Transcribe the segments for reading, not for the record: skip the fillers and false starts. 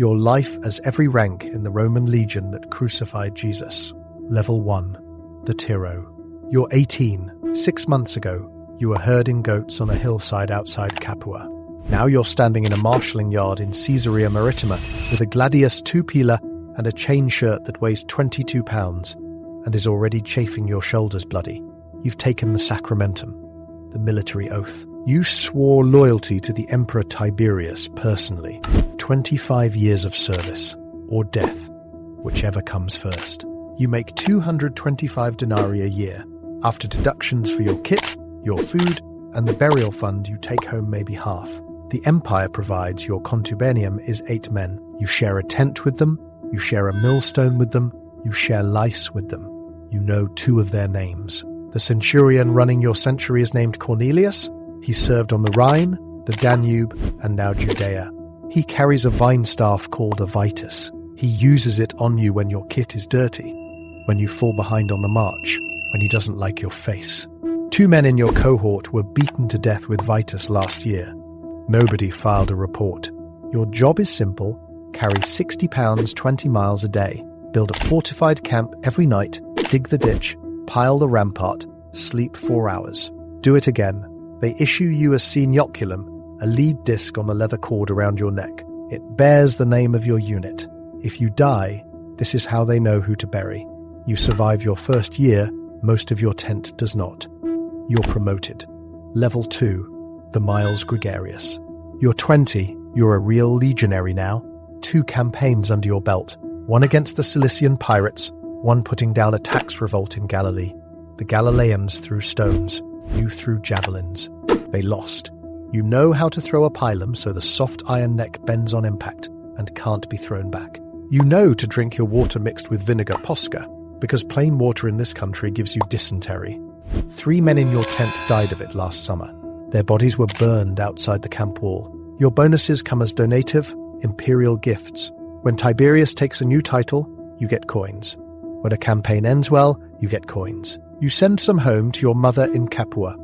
Your life as every rank in the Roman legion that crucified Jesus. Level 1. The Tiro. You're 18. 6 months ago, you were herding goats on a hillside outside Capua. Now you're standing in a marshalling yard in Caesarea Maritima with a gladius two-peeler and a chain shirt that weighs 22 pounds and is already chafing your shoulders bloody. You've taken the sacramentum, the military oath. You swore loyalty to the Emperor Tiberius personally. 25 years of service, or death, whichever comes first. You make 225 denarii a year. After deductions for your kit, your food, and the burial fund, you take home maybe half. The empire provides your contubernum is 8 men. You share a tent with them, you share a millstone with them, you share lice with them. You know 2 of their names. The centurion running your century is named Cornelius. He served on the Rhine, the Danube, and now Judea. He carries a vine staff called a vitus. He uses it on you when your kit is dirty, when you fall behind on the march, when he doesn't like your face. 2 men in your cohort were beaten to death with vitus last year. Nobody filed a report. Your job is simple. Carry 60 pounds 20 miles a day. Build a fortified camp every night. Dig the ditch. Pile the rampart. Sleep 4 hours. Do it again. They issue you a signoculum, a lead disc on a leather cord around your neck. It bears the name of your unit. If you die, this is how they know who to bury. You survive your first year, most of your tent does not. You're promoted. Level 2, the Miles Gregarious. You're 20, you're a real legionary now. 2 campaigns under your belt, one against the Cilician pirates, one putting down a tax revolt in Galilee. The Galileans threw stones, you threw javelins. They lost. You know how to throw a pilum so the soft iron neck bends on impact and can't be thrown back. You know to drink your water mixed with vinegar posca, because plain water in this country gives you dysentery. 3 men in your tent died of it last summer. Their bodies were burned outside the camp wall. Your bonuses come as donative, imperial gifts. When Tiberius takes a new title, you get coins. When a campaign ends well, you get coins. You send some home to your mother in Capua.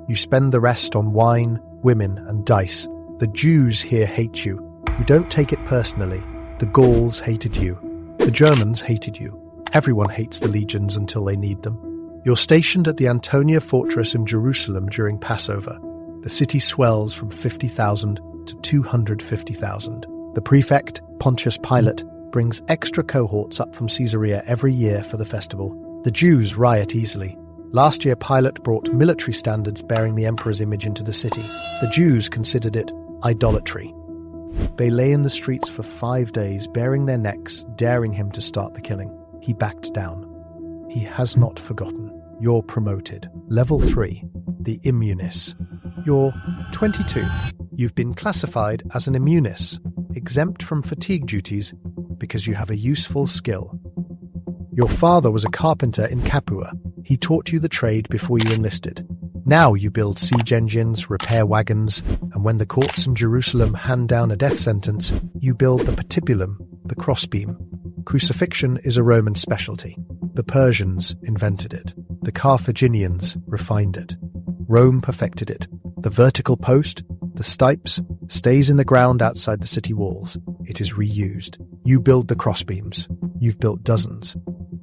You spend the rest on wine, women, and dice. The Jews here hate you. You don't take it personally. The Gauls hated you. The Germans hated you. Everyone hates the legions until they need them. You're stationed at the Antonia fortress in Jerusalem during Passover. The city swells from 50,000 to 250,000. The prefect, Pontius Pilate, brings extra cohorts up from Caesarea every year for the festival. The Jews riot easily. Last year, Pilate brought military standards bearing the emperor's image into the city. The Jews considered it idolatry. They lay in the streets for 5 days, baring their necks, daring him to start the killing. He backed down. He has not forgotten. You're promoted. Level 3, the immunis. You're 22. You've been classified as an immunis, exempt from fatigue duties because you have a useful skill. Your father was a carpenter in Capua. He taught you the trade before you enlisted. Now you build siege engines, repair wagons, and when the courts in Jerusalem hand down a death sentence, you build the patibulum, the crossbeam. Crucifixion is a Roman specialty. The Persians invented it. The Carthaginians refined it. Rome perfected it. The vertical post, the stipes, stays in the ground outside the city walls. It is reused. You build the crossbeams. You've built dozens.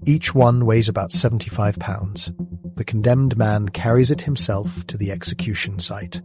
Each one weighs about 75 pounds. The condemned man carries it himself to the execution site.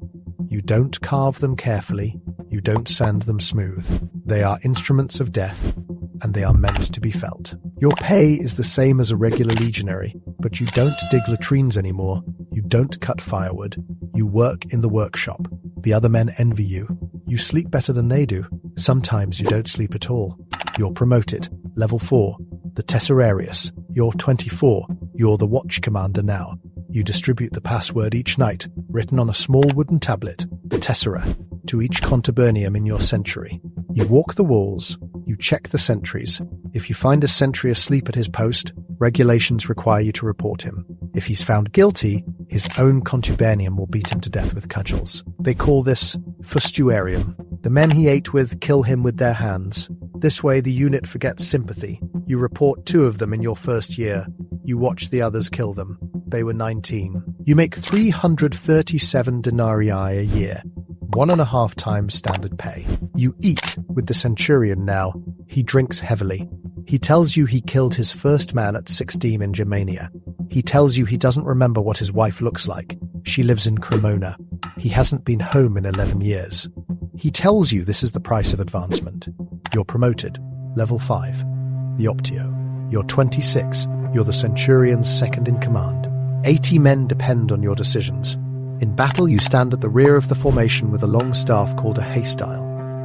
You don't carve them carefully. You don't sand them smooth. They are instruments of death, and they are meant to be felt. Your pay is the same as a regular legionary, but you don't dig latrines anymore. You don't cut firewood. You work in the workshop. The other men envy you. You sleep better than they do. Sometimes you don't sleep at all. You're promoted. Level 4, the Tesserarius. You're 24. You're the watch commander now. You distribute the password each night, written on a small wooden tablet, the Tessera, to each contubernum in your century. You walk the walls. You check the sentries. If you find a sentry asleep at his post, regulations require you to report him. If he's found guilty, his own contubernum will beat him to death with cudgels. They call this fustuarium. The men he ate with kill him with their hands. This way the unit forgets sympathy. You report 2 of them in your first year. You watch the others kill them. They were 19. You make 337 denarii a year, 1.5 times standard pay. You eat with the centurion now. He drinks heavily. He tells you he killed his first man at 16 in Germania. He tells you he doesn't remember what his wife looks like. She lives in Cremona. He hasn't been home in 11 years. He tells you this is the price of advancement. You're promoted. Level 5. The optio. You're 26. You're the centurion's second in command. 80 men depend on your decisions. In battle, you stand at the rear of the formation with a long staff called a haystile.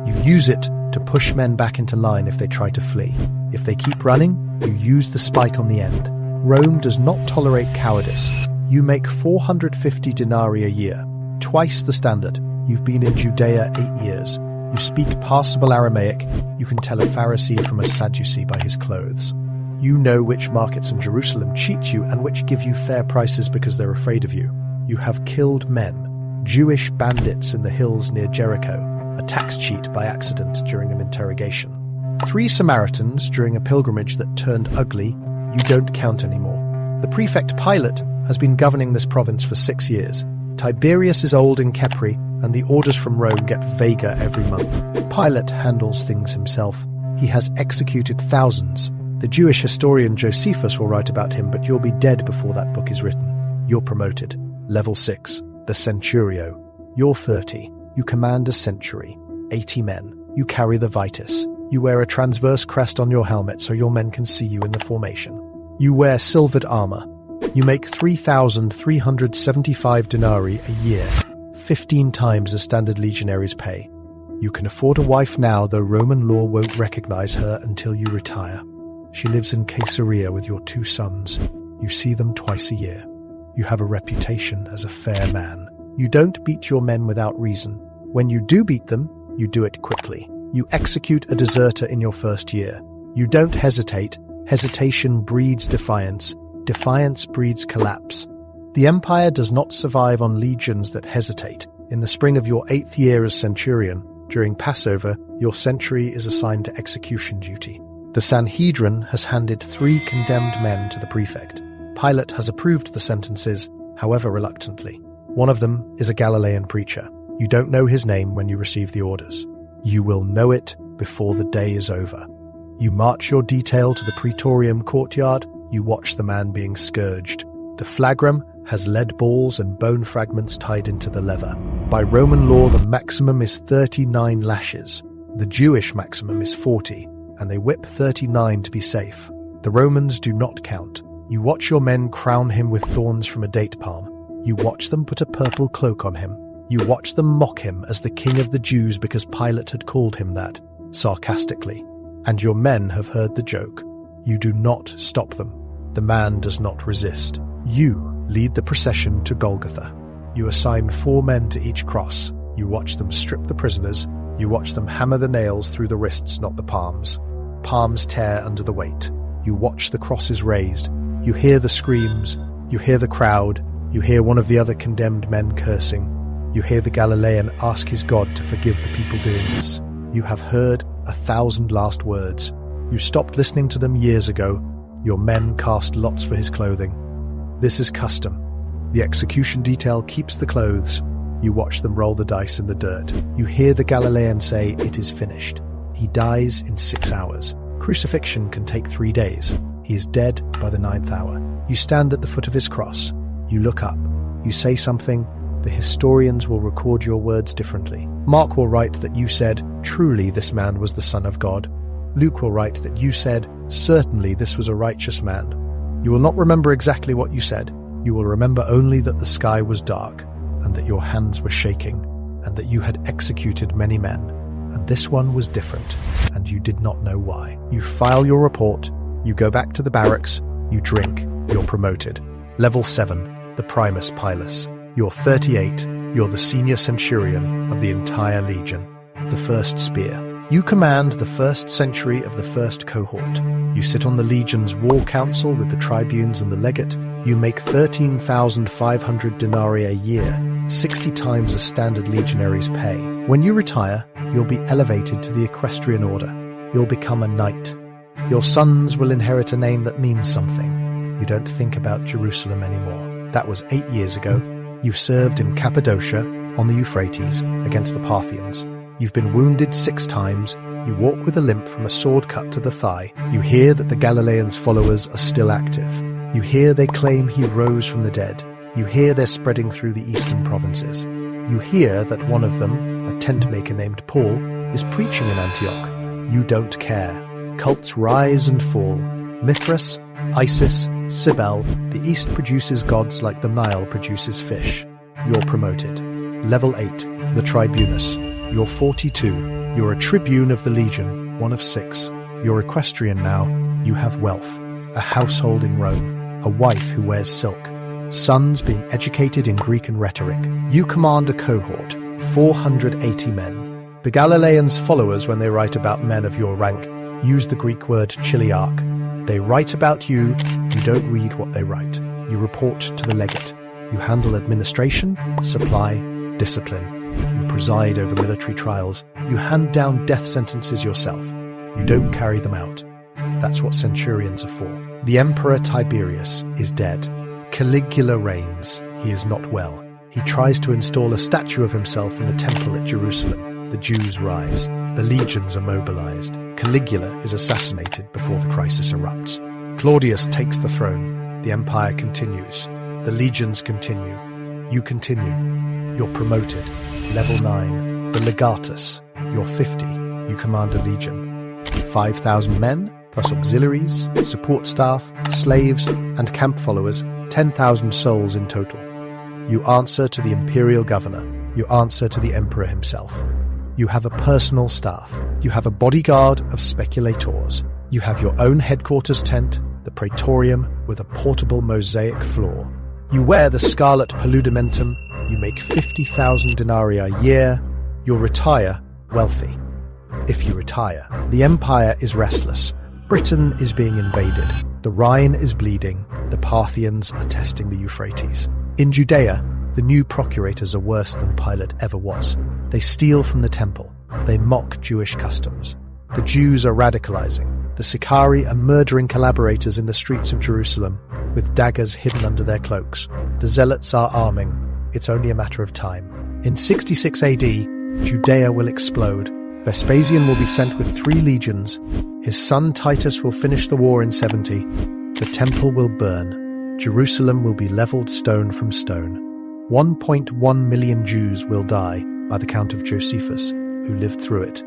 You use it to push men back into line if they try to flee. If they keep running, you use the spike on the end. Rome does not tolerate cowardice. You make 450 denarii a year, twice the standard. You've been in Judea 8 years. You speak passable Aramaic. You can tell a Pharisee from a Sadducee by his clothes. You know which markets in Jerusalem cheat you and which give you fair prices because they're afraid of you. You have killed men, Jewish bandits in the hills near Jericho, a tax cheat by accident during an interrogation. 3 Samaritans during a pilgrimage that turned ugly. You don't count anymore. The prefect Pilate has been governing this province for 6 years. Tiberius is old in Capri, and the orders from Rome get vaguer every month. Pilate handles things himself. He has executed thousands. The Jewish historian Josephus will write about him, but you'll be dead before that book is written. You're promoted. Level 6. The centurio. You're 30. You command a century. 80 men. You carry the vitus. You wear a transverse crest on your helmet so your men can see you in the formation. You wear silvered armor. You make 3,375 denarii a year, 15 times a standard legionary's pay. You can afford a wife now, though Roman law won't recognize her until you retire. She lives in Caesarea with your 2 sons. You see them twice a year. You have a reputation as a fair man. You don't beat your men without reason. When you do beat them, you do it quickly. You execute a deserter in your first year. You don't hesitate. Hesitation breeds defiance. Defiance breeds collapse. The empire does not survive on legions that hesitate. In the spring of your 8th year as centurion, during Passover, your century is assigned to execution duty. The Sanhedrin has handed 3 condemned men to the prefect. Pilate has approved the sentences, however reluctantly. One of them is a Galilean preacher. You don't know his name when you receive the orders. You will know it before the day is over. You march your detail to the praetorium courtyard. You watch the man being scourged. The flagrum has lead balls and bone fragments tied into the leather. By Roman law, the maximum is 39 lashes. The Jewish maximum is 40, and they whip 39 to be safe. The Romans do not count. You watch your men crown him with thorns from a date palm. You watch them put a purple cloak on him. You watch them mock him as the king of the Jews because Pilate had called him that, sarcastically. And your men have heard the joke. You do not stop them. The man does not resist. You lead the procession to Golgotha. You assign 4 men to each cross. You watch them strip the prisoners. You watch them hammer the nails through the wrists, not the palms. Palms tear under the weight. You watch the crosses raised. You hear the screams. You hear the crowd. You hear one of the other condemned men cursing. You hear the Galilean ask his God to forgive the people doing this. You have heard 1,000 last words. You stopped listening to them years ago. Your men cast lots for his clothing. This is custom. The execution detail keeps the clothes. You watch them roll the dice in the dirt. You hear the Galilean say, "It is finished." He dies in 6 hours. Crucifixion can take 3 days. He is dead by the 9th hour. You stand at the foot of his cross. You look up. You say something. The historians will record your words differently. Mark will write that you said, "Truly this man was the Son of God." Luke will write that you said, "Certainly this was a righteous man." You will not remember exactly what you said. You will remember only that the sky was dark, and that your hands were shaking, and that you had executed many men. And this one was different, and you did not know why. You file your report. You go back to the barracks. You drink. You're promoted. Level 7, the Primus Pilus. You're 38. You're the senior centurion of the entire legion. The first spear. You command the first century of the first cohort. You sit on the legion's war council with the tribunes and the legate. You make 13,500 denarii a year, 60 times a standard legionary's pay. When you retire, you'll be elevated to the equestrian order. You'll become a knight. Your sons will inherit a name that means something. You don't think about Jerusalem anymore. That was 8 years ago. You served in Cappadocia, on the Euphrates, against the Parthians. You've been wounded 6 times. You walk with a limp from a sword cut to the thigh. You hear that the Galileans' followers are still active. You hear they claim he rose from the dead. You hear they're spreading through the eastern provinces. You hear that one of them, a tent maker named Paul, is preaching in Antioch. You don't care. Cults rise and fall. Mithras, Isis, Cybele, the East produces gods like the Nile produces fish. You're promoted. Level 8, the Tribunus. You're 42. You're a tribune of the legion, 1 of 6. You're equestrian now. You have wealth. A household in Rome. A wife who wears silk. Sons being educated in Greek and rhetoric. You command a cohort, 480 men. The Galileans' followers, when they write about men of your rank, use the Greek word chiliarch. They write about you. You don't read what they write. You report to the legate. You handle administration, supply, discipline. You preside over military trials. You hand down death sentences yourself. You don't carry them out. That's what centurions are for. The Emperor Tiberius is dead. Caligula reigns. He is not well. He tries to install a statue of himself in the temple at Jerusalem. The Jews rise. The legions are mobilized. Caligula is assassinated before the crisis erupts. Claudius takes the throne. The empire continues. The legions continue. You continue. You're promoted. Level 9. The legatus. You're 50. You command a legion. 5,000 men, plus auxiliaries, support staff, slaves, and camp followers, 10,000 souls in total. You answer to the imperial governor. You answer to the emperor himself. You have a personal staff. You have a bodyguard of speculators. You have your own headquarters tent, the praetorium, with a portable mosaic floor. You wear the scarlet paludimentum. You make 50,000 denarii a year. You'll retire wealthy. If you retire, the empire is restless. Britain is being invaded. The Rhine is bleeding. The Parthians are testing the Euphrates. In Judea, the new procurators are worse than Pilate ever was. They steal from the temple. They mock Jewish customs. The Jews are radicalizing. The Sicarii are murdering collaborators in the streets of Jerusalem, with daggers hidden under their cloaks. The Zealots are arming. It's only a matter of time. In 66 AD, Judea will explode. Vespasian will be sent with 3 legions. His son Titus will finish the war in 70. The temple will burn. Jerusalem will be leveled stone from stone. 1.1 million Jews will die, by the count of Josephus, who lived through it.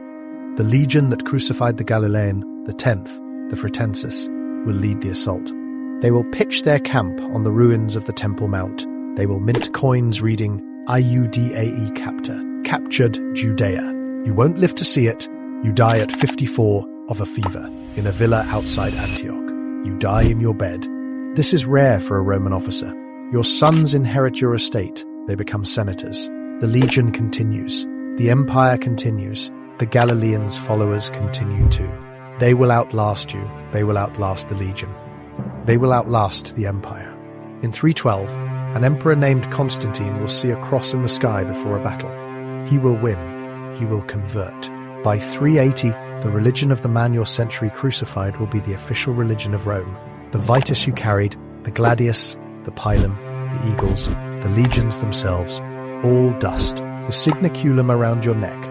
The legion that crucified the Galilean, the 10th, the Fretensis, will lead the assault. They will pitch their camp on the ruins of the Temple Mount. They will mint coins reading Iudae Capta, captured Judea. You won't live to see it. You die at 54 of a fever in a villa outside Antioch. You die in your bed. This is rare for a Roman officer. Your sons inherit your estate. They become senators. The legion continues. The empire continues. The Galileans' followers continue too. They will outlast you. They will outlast the legion. They will outlast the empire. In 312, an emperor named Constantine will see a cross in the sky before a battle. He will win. He will convert. By 380, the religion of the man your century crucified will be the official religion of Rome. The Vitus you carried, the Gladius, the Pilum, the eagles, the legions themselves, all dust. The signaculum around your neck,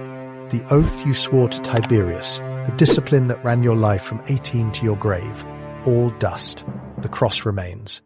the oath you swore to Tiberius, the discipline that ran your life from 18 to your grave, all dust. The cross remains.